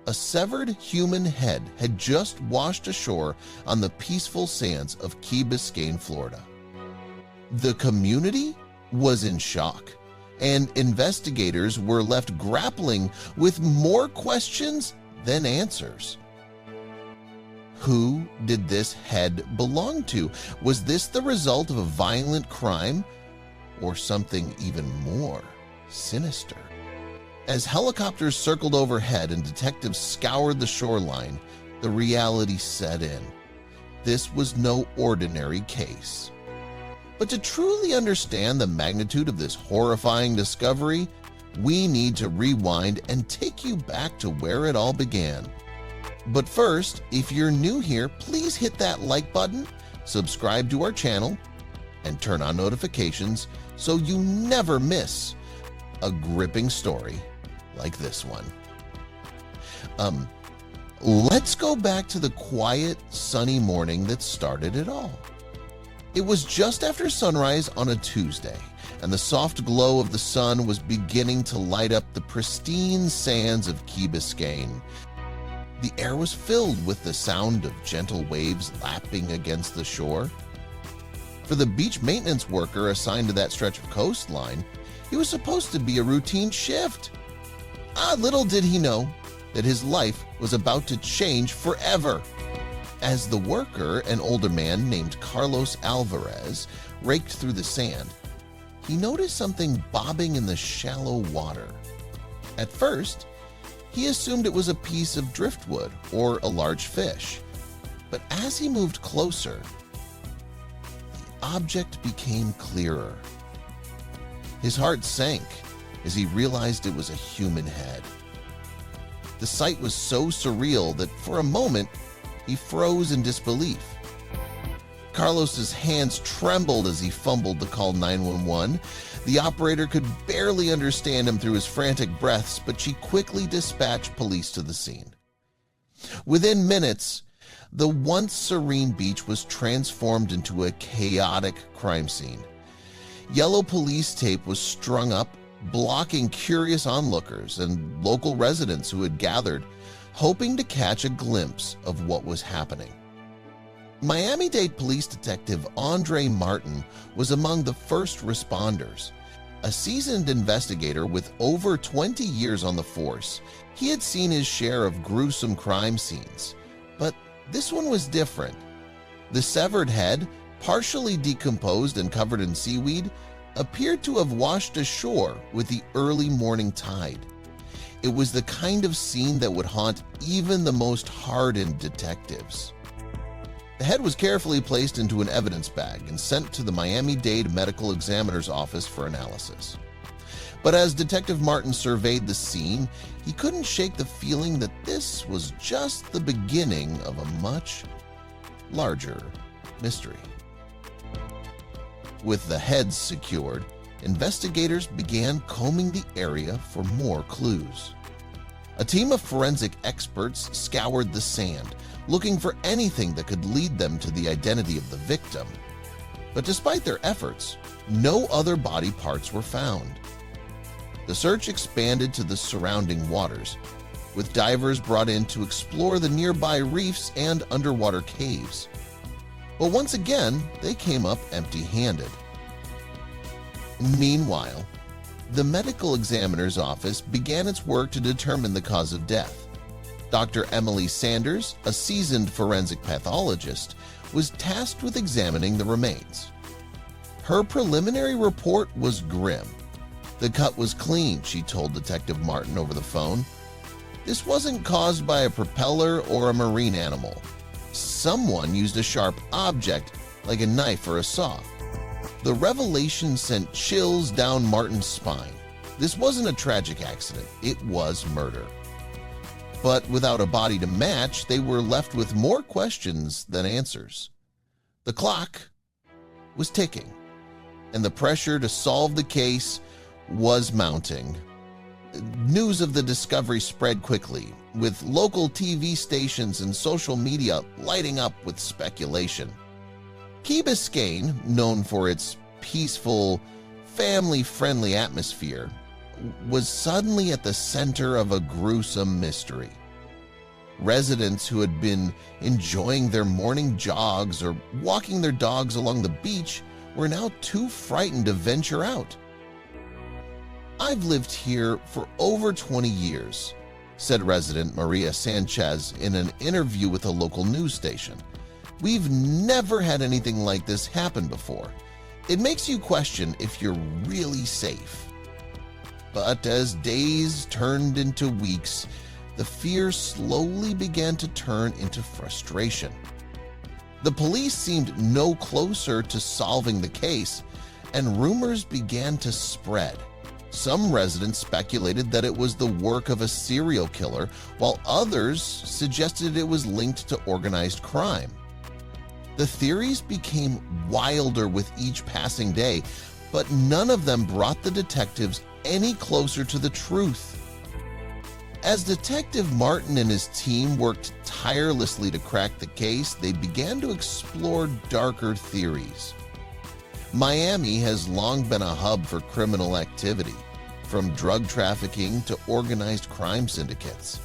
A severed human head had just washed ashore on the peaceful sands of Key Biscayne, Florida. The community was in shock, and investigators were left grappling with more questions than answers. Who did this head belong to? Was this the result of a violent crime or something even more sinister? As helicopters circled overhead and detectives scoured the shoreline, the reality set in. This was no ordinary case. But to truly understand the magnitude of this horrifying discovery, we need to rewind and take you back to where it all began. But first, if you're new here, please hit that like button, subscribe to our channel, and turn on notifications so you never miss a gripping story like this one. Let's go back to the quiet, sunny morning that started it all. It was just after sunrise on a Tuesday, and the soft glow of the sun was beginning to light up the pristine sands of Key Biscayne. The air was filled with the sound of gentle waves lapping against the shore. For the beach maintenance worker assigned to that stretch of coastline, it was supposed to be a routine shift. Little did he know that his life was about to change forever. As the worker, an older man named Carlos Alvarez, raked through the sand, he noticed something bobbing in the shallow water. At first, he assumed it was a piece of driftwood or a large fish. But as he moved closer, the object became clearer. His heart sank as he realized it was a human head. The sight was so surreal that for a moment, he froze in disbelief. Carlos's hands trembled as he fumbled to call 911. The operator could barely understand him through his frantic breaths, but she quickly dispatched police to the scene. Within minutes, the once serene beach was transformed into a chaotic crime scene. Yellow police tape was strung up, blocking curious onlookers and local residents who had gathered, hoping to catch a glimpse of what was happening. Miami-Dade police detective Andre Martin was among the first responders. A seasoned investigator with over 20 years on the force, he had seen his share of gruesome crime scenes. But this one was different. The severed head, partially decomposed and covered in seaweed, appeared to have washed ashore with the early morning tide. It was the kind of scene that would haunt even the most hardened detectives. The head was carefully placed into an evidence bag and sent to the Miami-Dade Medical Examiner's office for analysis. But as Detective Martin surveyed the scene, he couldn't shake the feeling that this was just the beginning of a much larger mystery. With the heads secured, investigators began combing the area for more clues. A team of forensic experts scoured the sand, looking for anything that could lead them to the identity of the victim. But despite their efforts, no other body parts were found. The search expanded to the surrounding waters, with divers brought in to explore the nearby reefs and underwater caves. But once again, they came up empty-handed. Meanwhile, the medical examiner's office began its work to determine the cause of death. Dr. Emily Sanders, a seasoned forensic pathologist, was tasked with examining the remains. Her preliminary report was grim. The cut was clean, she told Detective Martin over the phone. This wasn't caused by a propeller or a marine animal. Someone used a sharp object, like a knife or a saw. The revelation sent chills down Martin's spine. This wasn't a tragic accident, it was murder. But without a body to match, they were left with more questions than answers. The clock was ticking, and the pressure to solve the case was mounting. News of the discovery spread quickly, with local TV stations and social media lighting up with speculation. Key Biscayne, known for its peaceful, family-friendly atmosphere, was suddenly at the center of a gruesome mystery. Residents who had been enjoying their morning jogs or walking their dogs along the beach were now too frightened to venture out. "I've lived here for over 20 years," said resident Maria Sanchez in an interview with a local news station. "We've never had anything like this happen before. It makes you question if you're really safe." But as days turned into weeks, the fear slowly began to turn into frustration. The police seemed no closer to solving the case, and rumors began to spread. Some residents speculated that it was the work of a serial killer, while others suggested it was linked to organized crime. The theories became wilder with each passing day, but none of them brought the detectives any closer to the truth. As Detective Martin and his team worked tirelessly to crack the case, they began to explore darker theories. Miami has long been a hub for criminal activity, from drug trafficking to organized crime syndicates.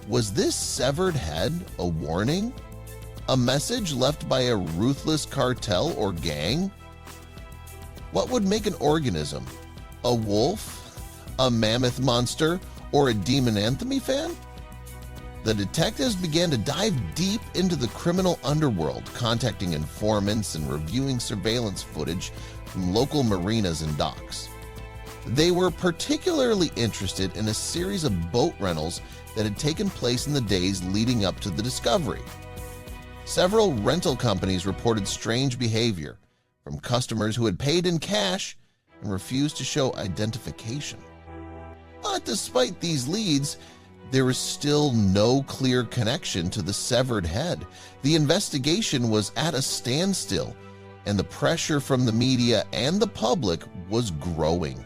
Was this severed head a warning? A message left by a ruthless cartel or gang? What would make an organism? A wolf? A mammoth monster? Or a Demon Anthony fan? The detectives began to dive deep into the criminal underworld, contacting informants and reviewing surveillance footage from local marinas and docks. They were particularly interested in a series of boat rentals that had taken place in the days leading up to the discovery. Several rental companies reported strange behavior from customers who had paid in cash and refused to show identification. But despite these leads, there was still no clear connection to the severed head. The investigation was at a standstill, and the pressure from the media and the public was growing.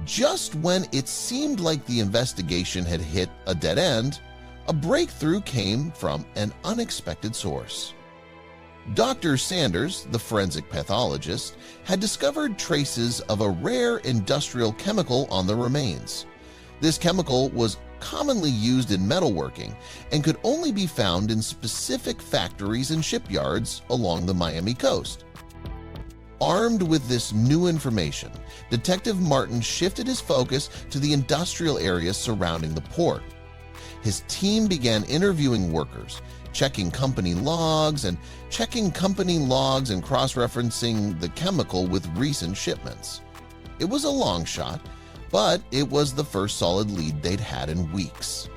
Just when it seemed like the investigation had hit a dead end, a breakthrough came from an unexpected source. Dr. Sanders, the forensic pathologist, had discovered traces of a rare industrial chemical on the remains. This chemical was commonly used in metalworking and could only be found in specific factories and shipyards along the Miami coast. Armed with this new information, Detective Martin shifted his focus to the industrial areas surrounding the port. His team began interviewing workers, checking company logs and cross-referencing the chemical with recent shipments. It was a long shot, but it was the first solid lead they'd had in weeks.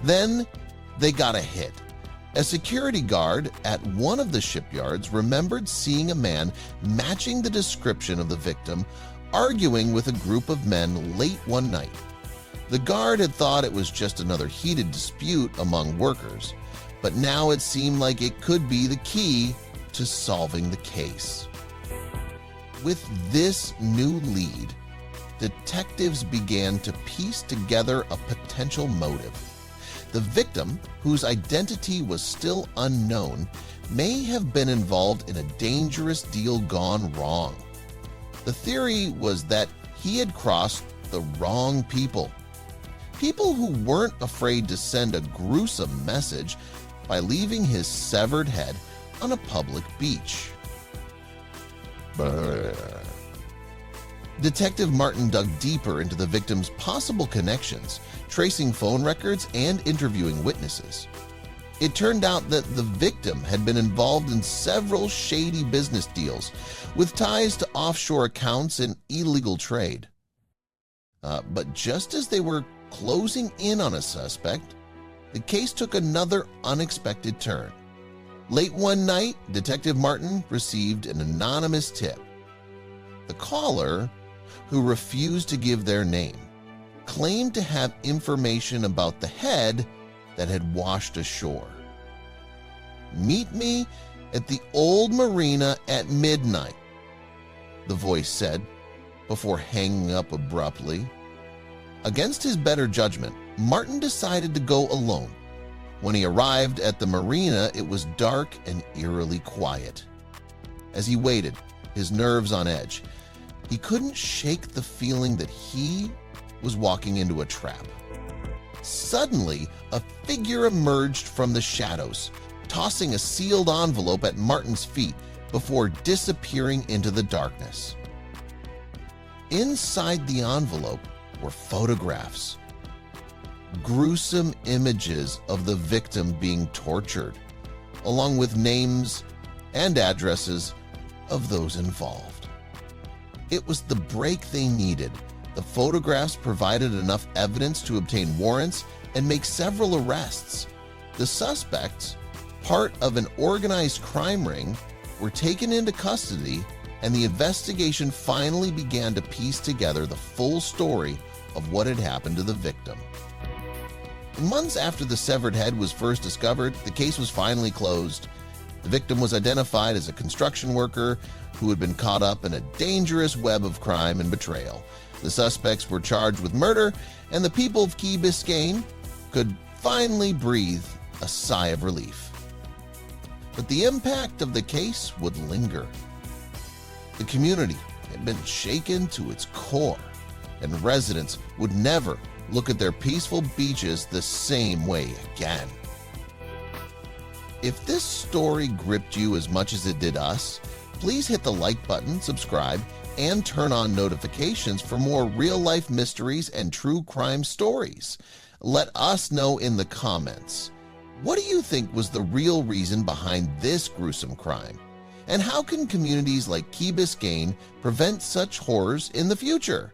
Then they got a hit. A security guard at one of the shipyards remembered seeing a man matching the description of the victim arguing with a group of men late one night. The guard had thought it was just another heated dispute among workers, but now it seemed like it could be the key to solving the case. With this new lead, detectives began to piece together a potential motive. The victim, whose identity was still unknown, may have been involved in a dangerous deal gone wrong. The theory was that he had crossed the wrong people. People who weren't afraid to send a gruesome message by leaving his severed head on a public beach. Detective Martin dug deeper into the victim's possible connections, tracing phone records and interviewing witnesses. It turned out that the victim had been involved in several shady business deals with ties to offshore accounts and illegal trade. But just as they were closing in on a suspect, the case took another unexpected turn. Late one night, Detective Martin received an anonymous tip. The caller, who refused to give their name, claimed to have information about the head that had washed ashore. "Meet me at the old marina at midnight," the voice said, before hanging up abruptly. Against his better judgment, Martin decided to go alone. When he arrived at the marina, it was dark and eerily quiet. As he waited, his nerves on edge, he couldn't shake the feeling that he was walking into a trap. Suddenly, a figure emerged from the shadows, tossing a sealed envelope at Martin's feet before disappearing into the darkness. Inside the envelope were photographs, gruesome images of the victim being tortured, along with names and addresses of those involved. It was the break they needed. The photographs provided enough evidence to obtain warrants and make several arrests. The suspects, part of an organized crime ring, were taken into custody, and the investigation finally began to piece together the full story of what had happened to the victim. Months after the severed head was first discovered, the case was finally closed. The victim was identified as a construction worker who had been caught up in a dangerous web of crime and betrayal. The suspects were charged with murder, and the people of Key Biscayne could finally breathe a sigh of relief. But the impact of the case would linger. The community had been shaken to its core, and residents would never look at their peaceful beaches the same way again. If this story gripped you as much as it did us, please hit the like button, subscribe, and turn on notifications for more real-life mysteries and true crime stories. Let us know in the comments, what do you think was the real reason behind this gruesome crime? And how can communities like Key Biscayne prevent such horrors in the future?